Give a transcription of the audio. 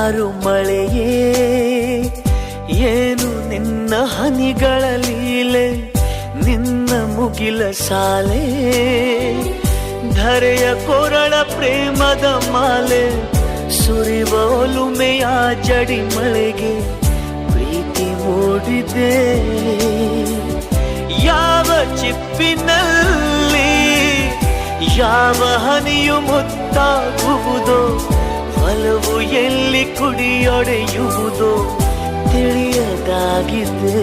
ಮುಂಗಾರು ಮಳೆಯೇ ಏನು ನಿನ್ನ ಹನಿಗಳ ಲೀಲೆ, ನಿನ್ನ ಮುಗಿಲ ಸಾಲೆ ಧರೆಯ ಕೊರಳ ಪ್ರೇಮದ ಮಾಲೆ, ಸುರಿವ ಒಲುಮೆಯ ಜಡಿ ಮಳೆಗೆ ಪ್ರೀತಿ ಮೂಡಿದೆ. ಯಾವ ಚಿಪ್ಪಿನಲ್ಲಿ ಯಾವ ಹನಿಯು ಮುತ್ತಾಗುವುದೋ, ಒಲವು ಎಲ್ಲಿ ಕುಡಿಯೊಡೆಯುವುದೋ ತಿಳಿಯದಾಗಿದೆ.